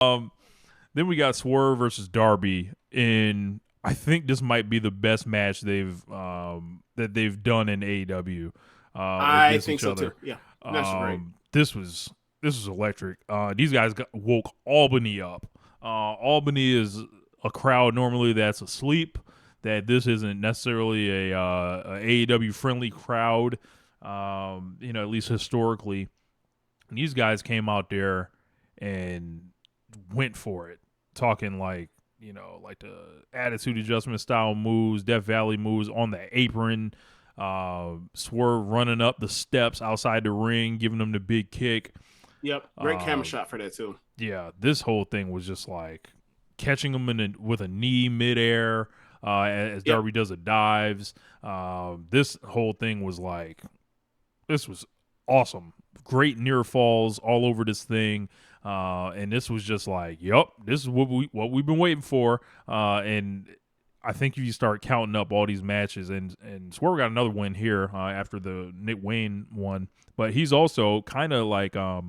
Um, then we got Swerve versus Darby, and I think this might be the best match they've done in AEW I against think each so too. other. Yeah, that's great. This was electric. These guys woke Albany up. Albany is a crowd normally that's asleep. That this isn't necessarily a AEW friendly crowd. At least historically, these guys came out there and went for it, talking like like the attitude adjustment style moves, Death Valley moves on the apron, Swerve running up the steps outside the ring, giving them the big kick. Yep, great camera Uh, shot for that too. yeah, this whole thing was just like catching him with a knee midair as Yep. Darby does a dives. This whole thing was like this was awesome. Great near falls all over this thing. And this was just like, yep, this is what we've been waiting for. And I think if you start counting up all these matches, and Swerve got another win here after the Nick Wayne one, but he's also kind of like I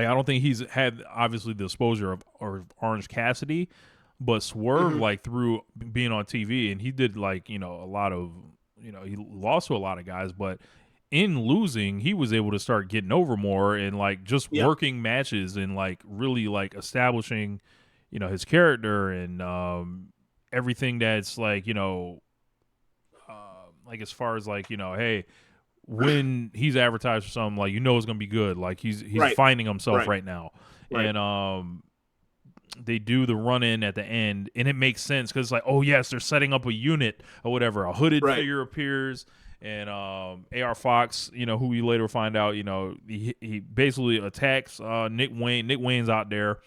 don't think he's had obviously the exposure of Orange Cassidy, but Swerve Hmm. like through being on TV, and he did like a lot of he lost to a lot of guys, but in losing, he was able to start getting over more and like just Yeah. working matches and like really like establishing, his character and everything that's like, like as far as like, hey, when he's advertised for something, like it's gonna be good. Like he's Right. finding himself Right. right now. Right. And they do the run in at the end, and it makes sense because it's like, oh yes, they're setting up a unit or whatever. A hooded Right. figure appears, and AR Fox, who we later find out, he basically attacks Nick Wayne. Nick Wayne's out there.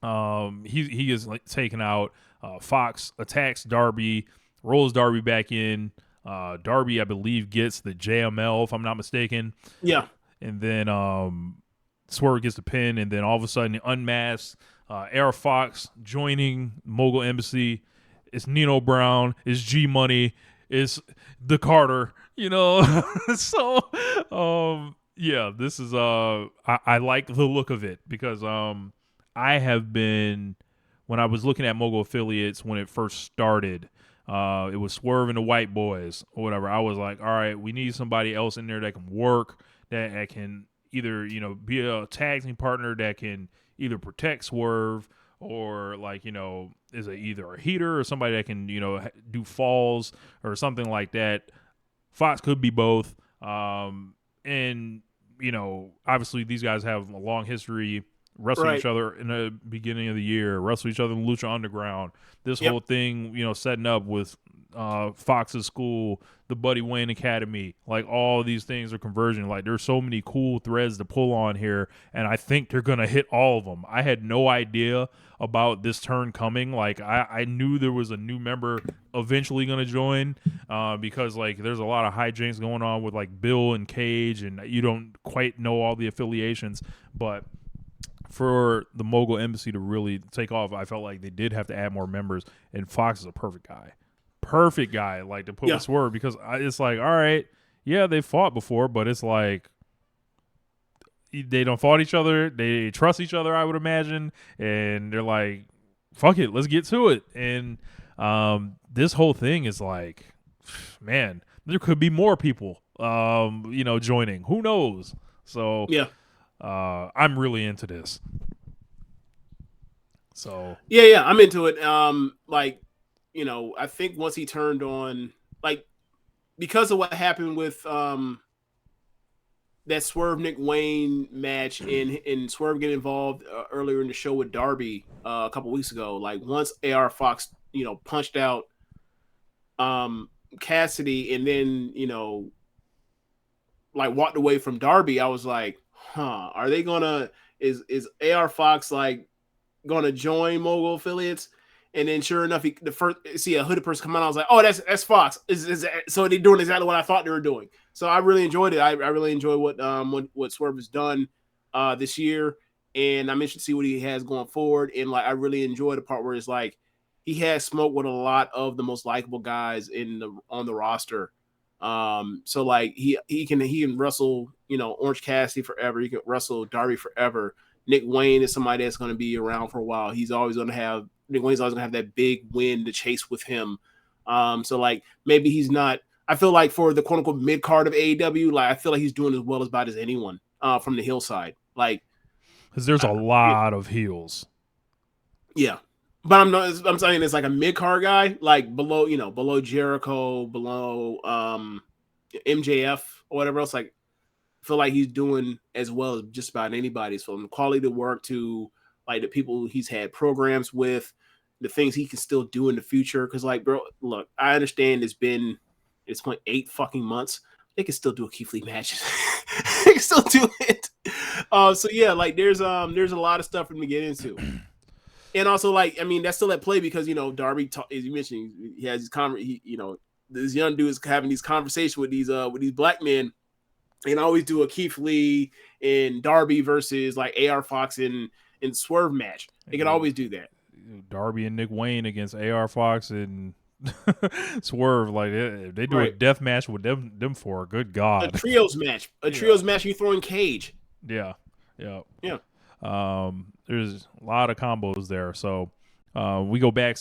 He is like taken out. Fox attacks Darby, rolls Darby back in. Darby, I believe, gets the JML if I'm not mistaken, Yeah. and then Swerve gets the pin, and then all of a sudden, unmasked Air Fox joining Mogul Embassy. It's Nino Brown. It's G Money. It's the Carter. So yeah, this is I like the look of it because I have been when I was looking at Mogul affiliates when it first started. It was Swerve and the White Boys or whatever. I was like, all right, we need somebody else in there that can work, that can either be a tag team partner that can either protect Swerve or like is either a heater or somebody that can do falls or something like that. Fox could be both. And obviously these guys have a long history wrestling each Right. other in the beginning of the year, wrestle each other in Lucha Underground. This Yep. whole thing, setting up with Fox's school, the Buddy Wayne Academy, like all these things are converging. Like there's so many cool threads to pull on here, and I think they're gonna hit all of them. I had no idea about this turn coming. Like I knew there was a new member eventually gonna join, because like there's a lot of hijinks going on with like Bill and Cage, and you don't quite know all the affiliations, but for the Mogul Embassy to really take off, I felt like they did have to add more members, and Fox is a perfect guy, like to put Yeah. with Swerve because it's like, all right, yeah, they fought before, but it's like they don't fought each other, they trust each other, I would imagine, and they're like, fuck it, let's get to it, and this whole thing is like, man, there could be more people, joining. Who knows? So Yeah. I'm really into this. So Yeah. Yeah. I'm into it. Like, I think once he turned on, like, because of what happened with that Swerve Nick Wayne match and Swerve getting involved earlier in the show with Darby a couple weeks ago. Like once AR Fox, punched out Cassidy and then like walked away from Darby, I was like, huh, are they gonna is AR Fox like gonna join Mogul affiliates? And then sure enough, the first see a hooded person come out, I was like, oh, that's Fox. So they're doing exactly what I thought they were doing. So I really enjoyed it. I really enjoy what Swerve has done this year, and I'm interested to see what he has going forward. And like I really enjoy the part where it's like he has smoke with a lot of the most likable guys on the roster. So like he can wrestle Orange Cassidy forever. He can wrestle Darby forever. Nick Wayne is somebody that's going to be around for a while. He's always going to have Nick Wayne's always going to have that big win to chase with him. So like maybe he's not. I feel like for the quote unquote mid card of AEW, like I feel like he's doing as well as anyone from the hillside. Like, because there's a lot of heels. Yeah, but I'm saying it's like a mid card guy, like below below Jericho, below MJF or whatever else. Like, I feel like he's doing as well as just about anybody. So from quality of work to like the people he's had programs with, the things he can still do in the future. Because like, bro, look, I understand it's been at this point 8 fucking months. They can still do a Keith Lee match. They can still do it. So yeah, like there's a lot of stuff for him to get into. And also, like, I mean, that's still at play because, Darby, as you mentioned, he has this young dude is having these conversations with these black men, and always do a Keith Lee and Darby versus like AR Fox and Swerve match. They can always do that. Darby and Nick Wayne against AR Fox and Swerve, like they do a death match with them for good God. A trios match, you throw in Cage. Yeah. There's a lot of combos there. So we go back